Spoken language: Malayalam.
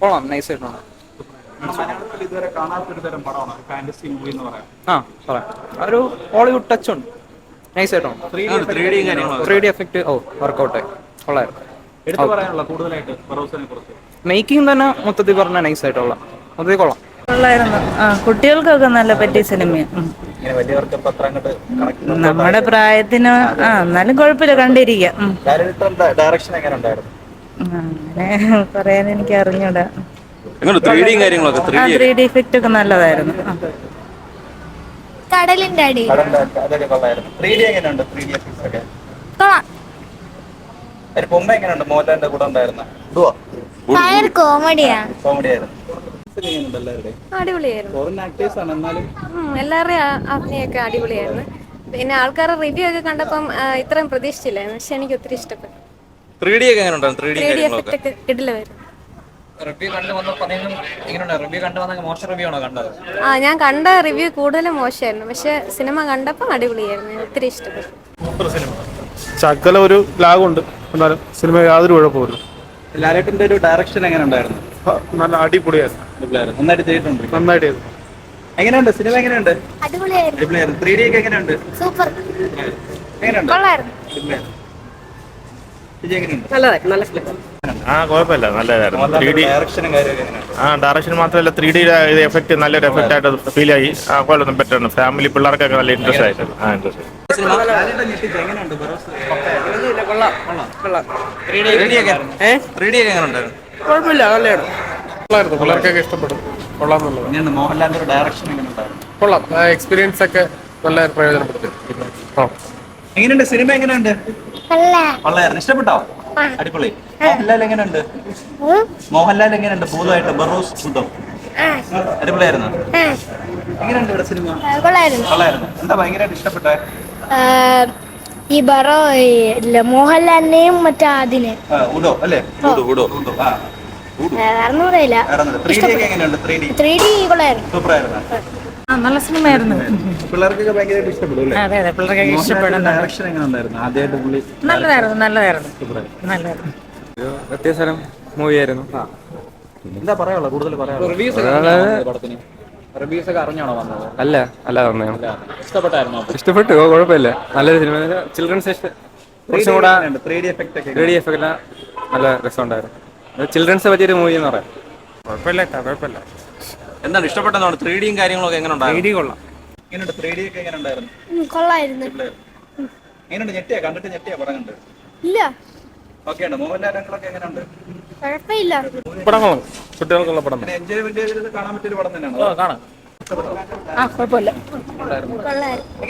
കൊള്ളാം, നൈസ് ആയിട്ടുണ്ട്. മലയാളത്തിൽ ഇതുവരെ കാണാത്തൊരു തരം പടമാണ് ഫാന്റസി മൂവി എന്ന് പറയാം. പറയാം. ഒരു ഹോളിവുഡ് ടച്ച് ഉണ്ട്, നൈസ് ആയിട്ടുണ്ട്. 3D എഫക്റ്റ് വർക്കൗട്ട് കൊള്ളായിരുന്നു. എടുത്തു പറയാനുള്ള കൂടുതലായിട്ട് ഫറോസിനെ കുറിച്ച് മേക്കിംഗ് തന്നെ മൊത്തത്തിൽ പറഞ്ഞാൽ നൈസ് ആയിട്ടുള്ള മൊത്തത്തിൽ കൊള്ളാം. കൊള്ളായിരുന്നു. കുട്ടികൾക്കൊക്കെ നല്ല പറ്റിയ സിനിമയാണ്. നമ്മുടെ പ്രായത്തിന് എന്നാലും കുഴപ്പമില്ല, കണ്ടിരിക്കാം. ഡയറക്ഷൻ എങ്ങനെ ഉണ്ടായിരുന്നു? അങ്ങനെ പറയാൻ എനിക്ക് അറിഞ്ഞൂടാ. 3D ഇഫക്റ്റ് ഒക്കെ നല്ലതായിരുന്നു. കടലിന്റെ അടിയിൽ മോഹൻലാലിന്റെ കൂടെ ഉണ്ടായിരുന്ന കോമഡിയാണ്. അടിപൊളിയായിരുന്നു. എന്നാലും എല്ലാവരുടെയും അഭിനയൊക്കെ അടിപൊളിയായിരുന്നു. പിന്നെ ആൾക്കാരുടെ റിവ്യൂ ഒക്കെ കണ്ടപ്പം ഇത്രയും പ്രതീക്ഷിച്ചില്ലായിരുന്നു, പക്ഷെ എനിക്ക് ഒത്തിരി ഇഷ്ടപ്പെട്ടു. 3D എഫക്റ്റ് ഒക്കെ ഇടിലായിരുന്നു. ഞാൻ കണ്ട റിവ്യൂ കൂടുതലും മോശമായിരുന്നു, പക്ഷെ സിനിമ കണ്ടപ്പോൾ അടിപൊളിയായിരുന്നു, ഒത്തിരി ഇഷ്ടപ്പെട്ടു. ശകലം ഒരു ലാഗുണ്ട്, എന്നാലും സിനിമ യാതൊരു കുഴപ്പമില്ല. ലാലേട്ടന്റെ ഒരു ഡയറക്ഷൻ എങ്ങനെ ഉണ്ടായിരുന്നു? നല്ല അടിപൊളിയായിരുന്നു, നന്നായിട്ട് ചെയ്തിട്ടുണ്ട്. നന്നായിട്ട്. എങ്ങനെയുണ്ട് സിനിമ? എങ്ങനെയുണ്ട്? അടിപൊളിയായിരുന്നു. 3D ഒക്കെ എങ്ങനെയുണ്ട്? സൂപ്പർ. എങ്ങനെയുണ്ട്? കൊള്ളായിരുന്നു. നല്ല ഫിലിം. കുഴപ്പമില്ല, നല്ലതായിരുന്നു. 3D ഡയറക്ഷൻ മാത്രമല്ല, 3D എഫക്ട് നല്ലൊരു എഫക്റ്റ് ആയിട്ട് ഫീൽ ആയി. കുഴപ്പമൊന്നും ബെറ്ററാണ്. ഫാമിലി പിള്ളേർക്കൊക്കെ നല്ല ഇൻട്രസ്റ്റ് ആയിട്ടുണ്ട്. കുഴപ്പമില്ല, നല്ലതായിരുന്നു. പിള്ളേർക്കൊക്കെ ഇഷ്ടപ്പെടും. കൊള്ളാം. മോഹൻലാലിന്റെ ഡയറക്ഷൻ എങ്ങനെ ഉണ്ടായിരുന്നു? കൊള്ളാം. എക്സ്പീരിയൻസ് ഒക്കെ നല്ല പ്രയോജനപ്പെടുത്തി. എങ്ങനെയുണ്ട് സിനിമ? എങ്ങനെയുണ്ട്? കൊള്ളായിരുന്നു. ഇഷ്ടപ്പെട്ടോ? അടിപൊളി. മോഹൻലാൽ എങ്ങനെയുണ്ട്? ഭൂതമായിട്ട് ബറോസ് ഭൂതം അടിപൊളിയായിരുന്നു. എങ്ങനെയുണ്ട് ഇവിടെ സിനിമ? കൊള്ളായിരുന്നു. എന്താ ഭയങ്കരമായിട്ട് ഇഷ്ടപ്പെട്ടെ? ഈ ബറോ മോഹൻലാലിനെയും മറ്റേ അതിനെ ഉഡോ അല്ലേ? അറിഞ്ഞൂടയില്ല. 3D കൊള്ളായിരുന്നു. സൂപ്പറായിരുന്നു. നല്ല സിനിമയായിരുന്നു. പിള്ളേർക്കൊക്കെ ഭയങ്കരമായിട്ട് ഇഷ്ടപ്പെടും അല്ലേ? അതെ, പിള്ളേർക്കൊക്കെ ഇഷ്ടപ്പെടും. ഡയറക്ഷൻ എങ്ങനെ ഉണ്ടായിരുന്നു? ആദ്യമായിട്ട് പുള്ളി നല്ലതായിരുന്നു. വ്യത്യസ്തരം മൂവിയായിരുന്നു. എന്താ പറയാനുള്ള കൂടുതൽ പറയാനുള്ള? റിവ്യൂസ് ഒക്കെ അറിഞ്ഞാണോ വന്നത്? അല്ല വന്നേ. ഇഷ്ടപ്പെട്ടായിരുന്നോ? ഇഷ്ടപ്പെട്ടു, കുഴപ്പമില്ല. നല്ലൊരു സിനിമ. ചിൽഡ്രൻസ് കുറച്ചും കൂടെ 3D എഫക്റ്റ് ഒക്കെ 3D എഫക്റ്റ് നല്ല രസമുണ്ടായിരുന്നു. ചിൽഡ്രൻസ് പറ്റിയൊരു മൂവി എന്ന് പറയാം. കുഴപ്പമില്ല. എന്താണ് ഇഷ്ടപ്പെട്ടതാണ്? 3Dയും കാര്യങ്ങളൊക്കെ എങ്ങനെ ഉണ്ടായിരുന്നു? 3D കൊള്ളാം. എങ്ങനെയുണ്ട്? 3D ഒക്കെ എങ്ങനെ ഉണ്ടായിരുന്നു? കൊള്ളായിരുന്നു. എങ്ങനെയുണ്ട്? ഞെട്ടിയാ കണ്ടിട്ട് പറഞ്ഞിട്ട്? ഇല്ല, ഓക്കെയാണ്. മോഹൻലാലൊക്കെ എങ്ങനെയുണ്ട്? കുഴപ്പമില്ല. പടങ്ങളും കുട്ടികൾക്കുള്ള പടം എൻജോയ്മെന്റ് ചെയ്ത് കാണാൻ പറ്റിയൊരു പടം തന്നെയാണ്. കാണാം. കുഴപ്പമില്ല. കൊള്ളായിരുന്നു.